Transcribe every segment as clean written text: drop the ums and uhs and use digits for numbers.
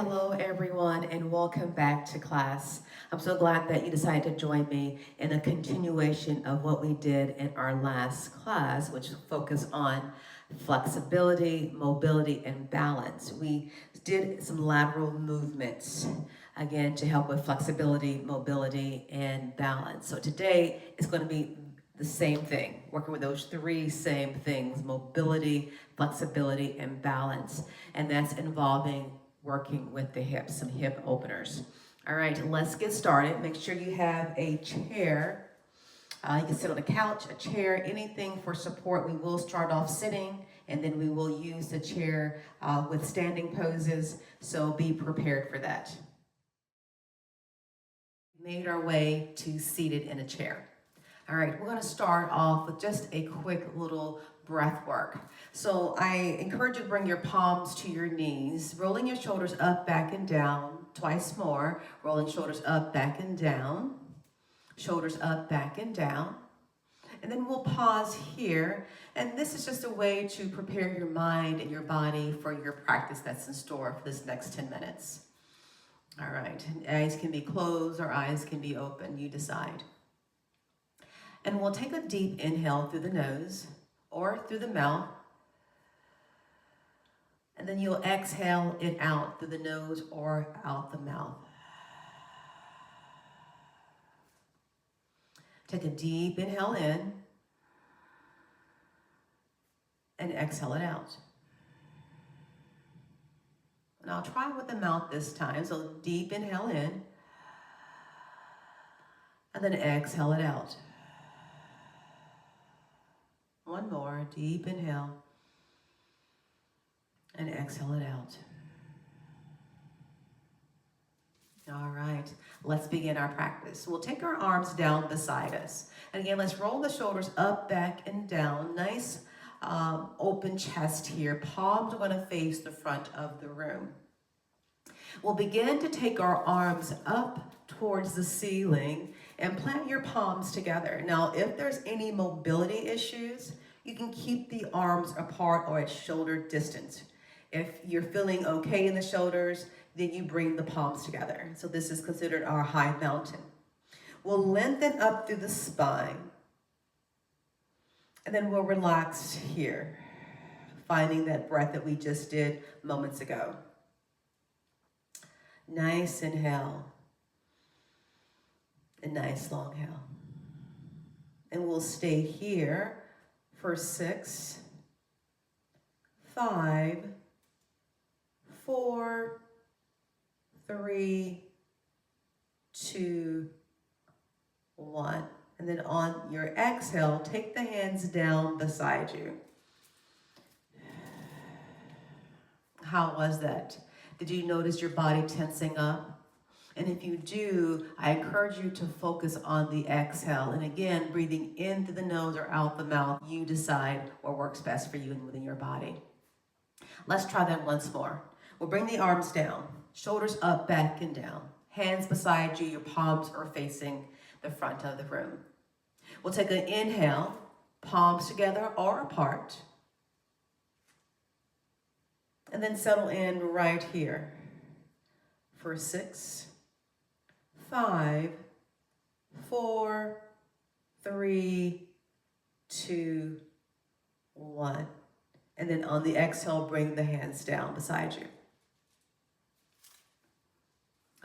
Hello, everyone, and welcome back to class. I'm so glad that you decided to join me in a continuation of what we did in our last class, which focused on flexibility, mobility, and balance. We did some lateral movements, again, to help with flexibility, mobility, and balance. So today is going to be the same thing, working with those three same things: mobility, flexibility, and balance. And that's involving working with the hips, some hip openers. All right, let's get started. Make sure you have a chair. You can sit on a couch, a chair, anything for support. We will start off sitting, and then we will use the chair with standing poses, so be prepared for that. Made our way to seated in a chair. All right, we're gonna start off with just a quick little breath work. So I encourage you to bring your palms to your knees, rolling your shoulders up, back, and down. Twice more, rolling shoulders up, back, and down. Shoulders up, back, and down. And then we'll pause here. And this is just a way to prepare your mind and your body for your practice that's in store for this next 10 minutes. All right, eyes can be closed or eyes can be open, you decide. And we'll take a deep inhale through the nose or through the mouth. And then you'll exhale it out through the nose or out the mouth. Take a deep inhale in and exhale it out. And I'll try with the mouth this time. So deep inhale in and then exhale it out. One more, deep inhale, and exhale it out. All right, let's begin our practice. We'll take our arms down beside us. And again, let's roll the shoulders up, back, and down. Nice open chest here. Palms are gonna face the front of the room. We'll begin to take our arms up towards the ceiling and plant your palms together. Now, if there's any mobility issues, you can keep the arms apart or at shoulder distance. If you're feeling okay in the shoulders, then you bring the palms together. So this is considered our high mountain. We'll lengthen up through the spine. And then we'll relax here, finding that breath that we just did moments ago. Nice inhale. A nice long exhale. And we'll stay here for 6, 5, 4, 3, 2, 1. And then on your exhale, take the hands down beside you. How was that? Did you notice your body tensing up? And if you do, I encourage you to focus on the exhale. And again, breathing in through the nose or out the mouth, you decide what works best for you and within your body. Let's try that once more. We'll bring the arms down, shoulders up, back, and down. Hands beside you, your palms are facing the front of the room. We'll take an inhale, palms together or apart. And then settle in right here for 6, 5, 4, 3, 2, 1. And then on the exhale, bring the hands down beside you.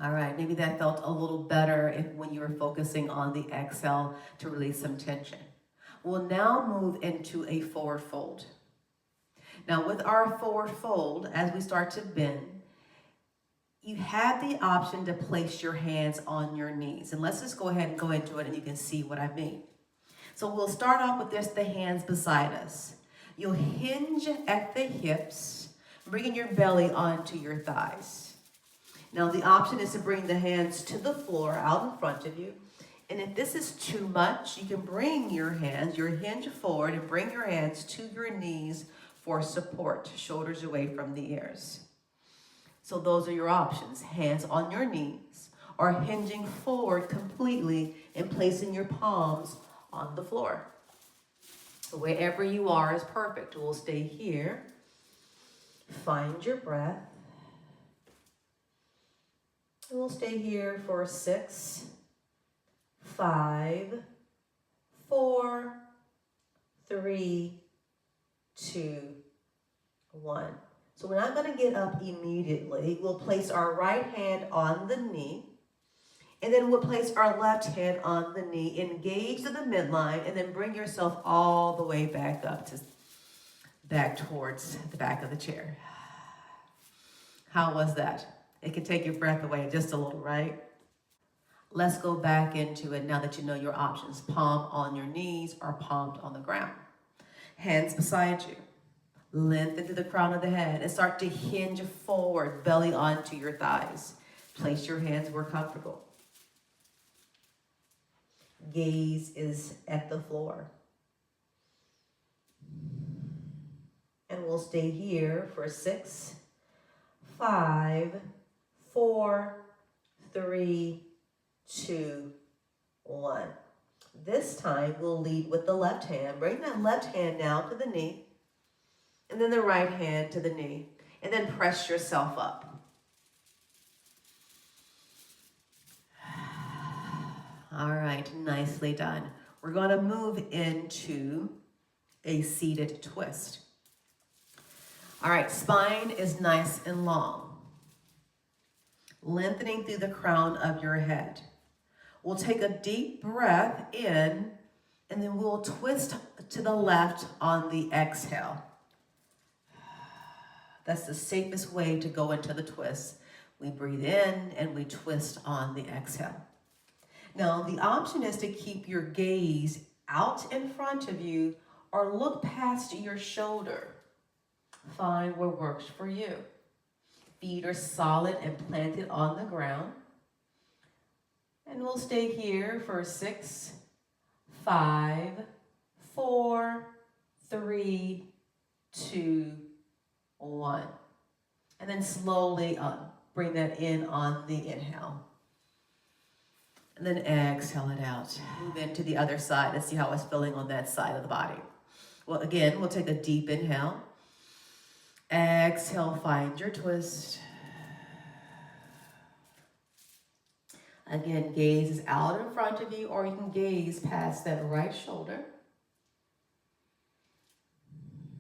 All right, maybe that felt a little better when you were focusing on the exhale to release some tension. We'll now move into a forward fold. Now with our forward fold, as we start to bend, you have the option to place your hands on your knees. And let's just go ahead and go into it and you can see what I mean. So we'll start off with just the hands beside us. You'll hinge at the hips, bringing your belly onto your thighs. Now the option is to bring the hands to the floor out in front of you. And if this is too much, you can bring your hands, your hinge forward and bring your hands to your knees for support, shoulders away from the ears. So those are your options, hands on your knees or hinging forward completely and placing your palms on the floor. So wherever you are is perfect. We'll stay here. Find your breath. And we'll stay here for 6, 5, 4, 3, 2, 1. So we're not going to get up immediately. We'll place our right hand on the knee, and then we'll place our left hand on the knee. Engage to the midline, and then bring yourself all the way back towards the back of the chair. How was that? It can take your breath away just a little, right? Let's go back into it now that you know your options. Palm on your knees or palm on the ground. Hands beside you. Lengthen to the crown of the head and start to hinge forward, belly onto your thighs. Place your hands where comfortable. Gaze is at the floor. And we'll stay here for 6, 5, 4, 3, 2, 1. This time we'll lead with the left hand. Bring that left hand now to the knee, and then the right hand to the knee, and then press yourself up. All right, nicely done. We're going to move into a seated twist. All right, spine is nice and long, lengthening through the crown of your head. We'll take a deep breath in, and then we'll twist to the left on the exhale. That's the safest way to go into the twist. We breathe in and we twist on the exhale. Now, the option is to keep your gaze out in front of you or look past your shoulder. Find what works for you. Feet are solid and planted on the ground. And we'll stay here for 6, 5, 4, 3, 2, 1. And then slowly bring that in on the inhale. And then exhale it out. Move into the other side and see how it's feeling on that side of the body. Well, again, we'll take a deep inhale. Exhale, find your twist. Again, gaze is out in front of you, or you can gaze past that right shoulder.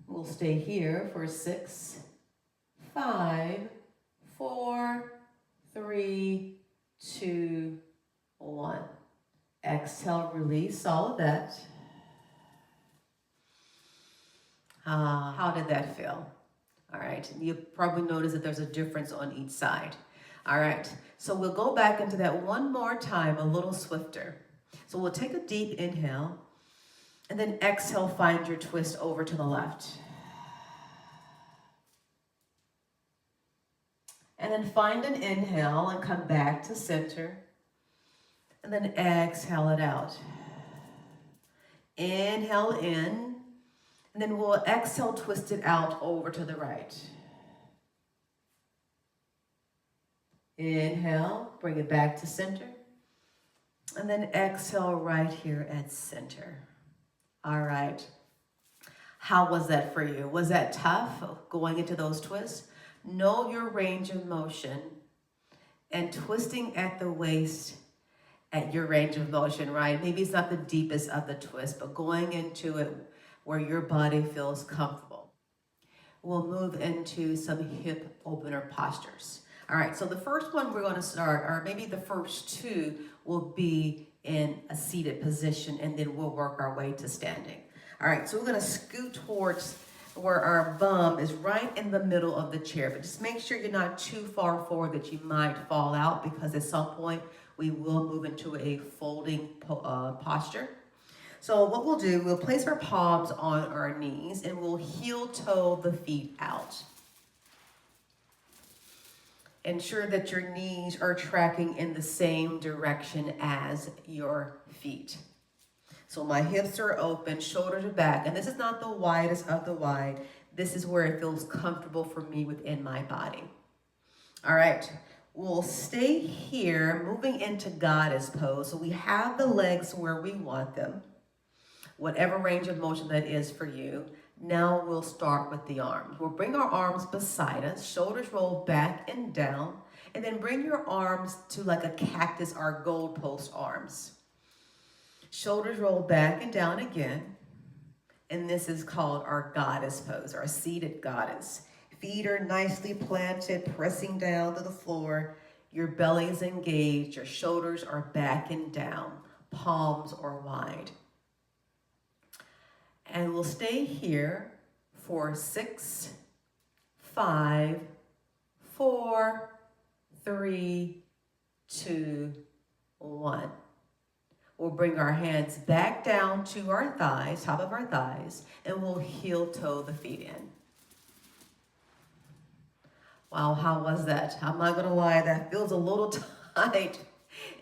We'll stay here for 6, 5, 4, 3, 2, 1. Exhale, release all of that. How did that feel? All right, you probably notice that there's a difference on each side. All right, so we'll go back into that one more time, a little swifter. So we'll take a deep inhale, and then exhale, find your twist over to the left. And then find an inhale and come back to center. And then exhale it out. Inhale in, and then we'll exhale, twist it out over to the right. Inhale, bring it back to center. And then exhale right here at center. All right. How was that for you? Was that tough going into those twists? Know your range of motion and twisting at the waist at your range of motion, right? Maybe it's not the deepest of the twist, but going into it where your body feels comfortable. We'll move into some hip opener postures. All right, so the first one we're going to start, or maybe the first two, will be in a seated position, and then we'll work our way to standing. All right, so we're going to scoot towards where our bum is right in the middle of the chair, but just make sure you're not too far forward that you might fall out, because at some point we will move into a folding posture. So what we'll do, we'll place our palms on our knees and we'll heel toe the feet out. Ensure that your knees are tracking in the same direction as your feet. So my hips are open, shoulders are back, and this is not the widest of the wide. This is where it feels comfortable for me within my body. All right, we'll stay here, moving into goddess pose. So we have the legs where we want them, whatever range of motion that is for you. Now we'll start with the arms. We'll bring our arms beside us, shoulders roll back and down, And then bring your arms to like a cactus or goalpost arms. Shoulders roll back and down again. And this is called our goddess pose, our seated goddess. Feet are nicely planted, pressing down to the floor. Your belly is engaged. Your shoulders are back and down. Palms are wide. And we'll stay here for 6, 5, 4, 3, 2, 1. We'll bring our hands back down to our thighs, top of our thighs, and we'll heel toe the feet in. Wow, how was that? I'm not gonna lie, that feels a little tight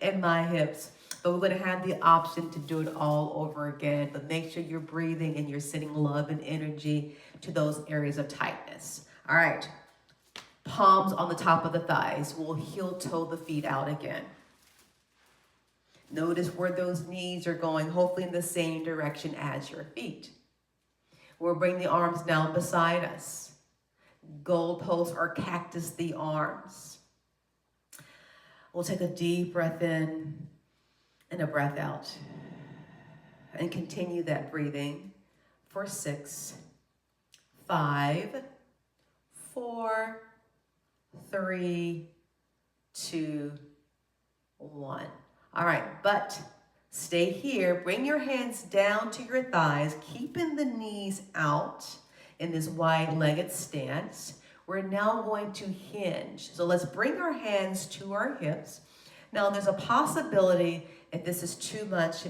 in my hips, but we're gonna have the option to do it all over again, but make sure you're breathing and you're sending love and energy to those areas of tightness. All right, palms on the top of the thighs. We'll heel toe the feet out again. Notice where those knees are going, hopefully in the same direction as your feet. We'll bring the arms down beside us. Goalpost or cactus the arms. We'll take a deep breath in and a breath out. And continue that breathing for 6, 5, 4, 3, 2, 1. All right, but stay here. Bring your hands down to your thighs, keeping the knees out in this wide-legged stance. We're now going to hinge. So let's bring our hands to our hips. Now there's a possibility if this is too much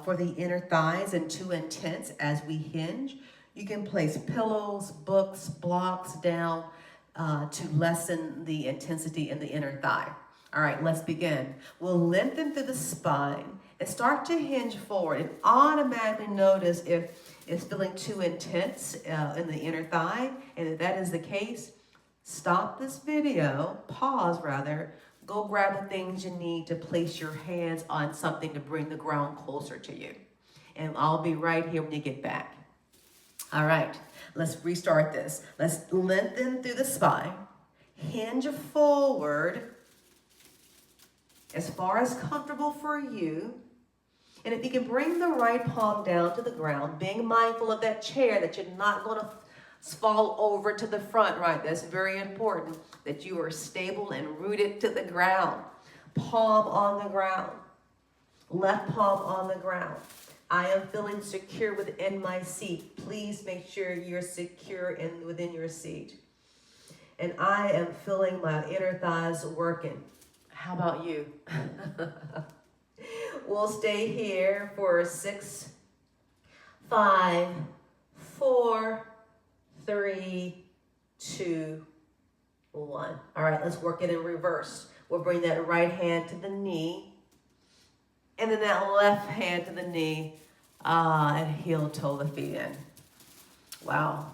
for the inner thighs and too intense as we hinge, you can place pillows, books, blocks down to lessen the intensity in the inner thigh. All right, let's begin. We'll lengthen through the spine and start to hinge forward and automatically notice if it's feeling too intense in the inner thigh. And if that is the case, stop this video, pause rather, go grab the things you need to place your hands on something to bring the ground closer to you. And I'll be right here when you get back. All right, let's restart this. Let's lengthen through the spine, hinge forward, as far as comfortable for you. And if you can bring the right palm down to the ground, being mindful of that chair, that you're not going to fall over to the front, right? That's very important, that you are stable and rooted to the ground. Palm on the ground, left palm on the ground. I am feeling secure within my seat. Please make sure you're secure within your seat. And I am feeling my inner thighs working. How about you? We'll stay here for 6, 5, 4, 3, 2, 1. All right, let's work it in reverse. We'll bring that right hand to the knee, and then that left hand to the knee, and heel toe the feet in. Wow,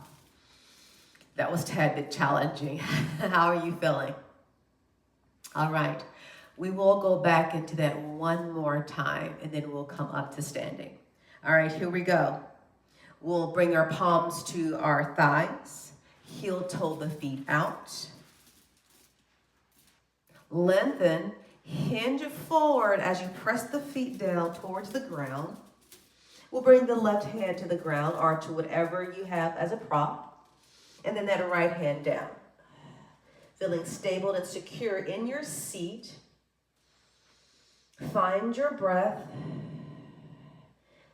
that was a tad bit challenging. How are you feeling? All right. We will go back into that one more time, and then we'll come up to standing. All right, here we go. We'll bring our palms to our thighs, heel toe the feet out. Lengthen, hinge forward as you press the feet down towards the ground. We'll bring the left hand to the ground or to whatever you have as a prop, and then that right hand down. Feeling stable and secure in your seat. Find your breath.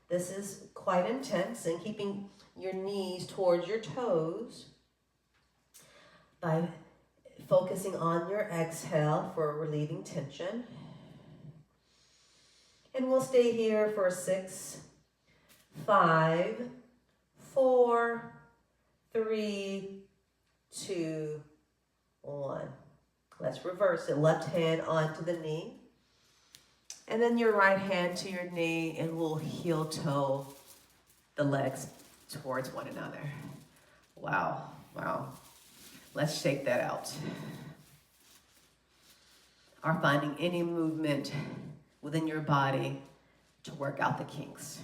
This is quite intense, and keeping your knees towards your toes by focusing on your exhale for relieving tension. And we'll stay here for 6, 5, 4, 3, 2, 1. Let's reverse it. Left hand onto the knee. And then your right hand to your knee, and we'll heel toe the legs towards one another. Wow, wow. Let's shake that out. Are finding any movement within your body to work out the kinks.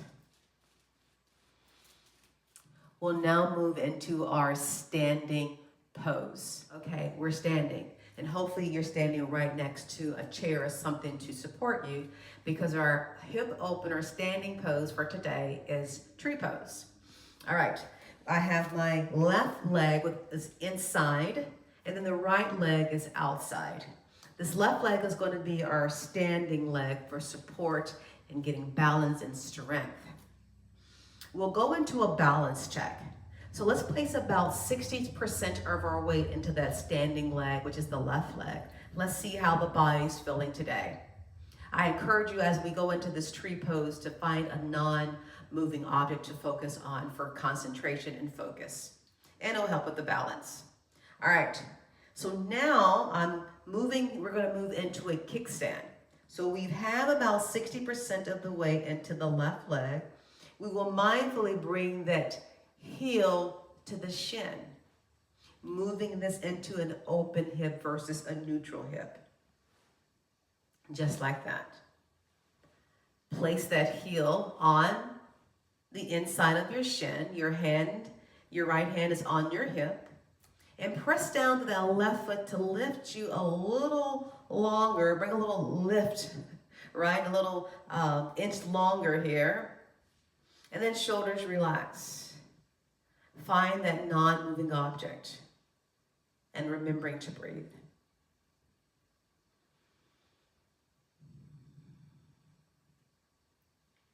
We'll now move into our standing pose. Okay, we're standing. And hopefully you're standing right next to a chair or something to support you, because our hip opener standing pose for today is tree pose. All right, I have my left leg is inside, and then the right leg is outside. This left leg is going to be our standing leg for support and getting balance and strength. We'll go into a balance check. So let's place about 60% of our weight into that standing leg, which is the left leg. Let's see how the body's feeling today. I encourage you as we go into this tree pose to find a non-moving object to focus on for concentration and focus. And it'll help with the balance. All right, so now we're gonna move into a kickstand. So we have about 60% of the weight into the left leg. We will mindfully bring that heel to the shin, moving this into an open hip versus a neutral hip. Just like that. Place that heel on the inside of your shin. Your right hand is on your hip. And press down to that left foot to lift you a little longer. Bring a little lift, right? A little inch longer here. And then shoulders relax. Find that non-moving object and remembering to breathe.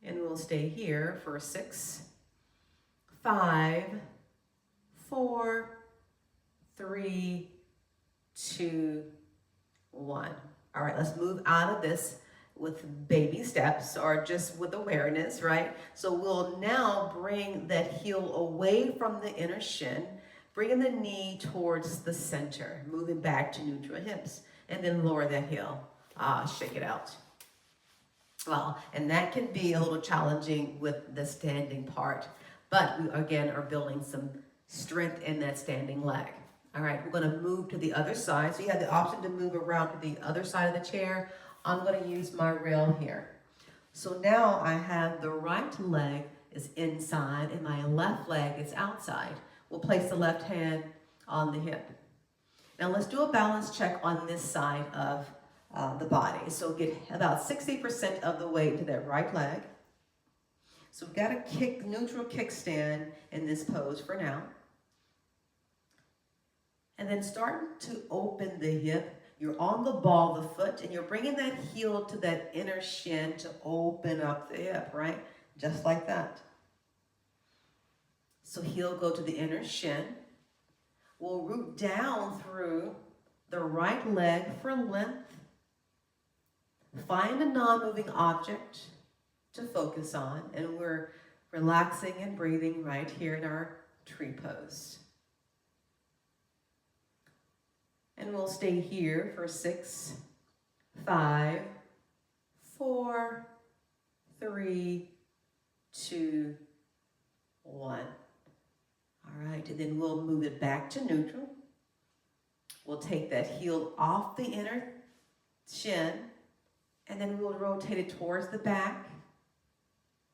And we'll stay here for 6, 5, 4, 3, 2, 1. All right, let's move out of this with baby steps or just with awareness, right? So we'll now bring that heel away from the inner shin, bringing the knee towards the center, moving back to neutral hips, and then lower that heel. Shake it out. Well, and that can be a little challenging with the standing part, but we again are building some strength in that standing leg. All right, we're gonna move to the other side. So you have the option to move around to the other side of the chair. I'm gonna use my rail here. So now I have the right leg is inside and my left leg is outside. We'll place the left hand on the hip. Now let's do a balance check on this side of the body. So get about 60% of the weight to that right leg. So we've got a neutral kickstand in this pose for now. And then start to open the hip. You're on the ball of the foot and you're bringing that heel to that inner shin to open up the hip, right? Just like that. So heel go to the inner shin. We'll root down through the right leg for length. Find a non-moving object to focus on, and we're relaxing and breathing right here in our tree pose. And we'll stay here for 6, 5, 4, 3, 2, 1. All right, and then we'll move it back to neutral. We'll take that heel off the inner shin, and then we'll rotate it towards the back,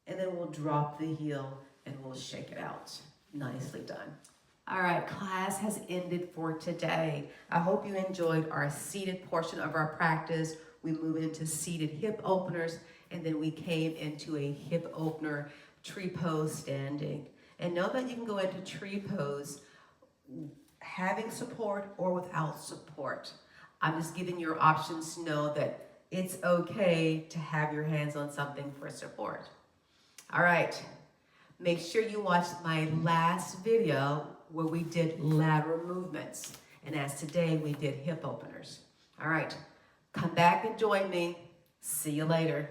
and then we'll drop the heel and we'll shake it out. Nicely done. All right, class has ended for today. I hope you enjoyed our seated portion of our practice. We moved into seated hip openers, and then we came into a hip opener tree pose standing. And know that you can go into tree pose having support or without support. I'm just giving you options to know that it's okay to have your hands on something for support. All right, make sure you watch my last video where we did lateral movements. And as today, we did hip openers. All right, come back and join me. See you later.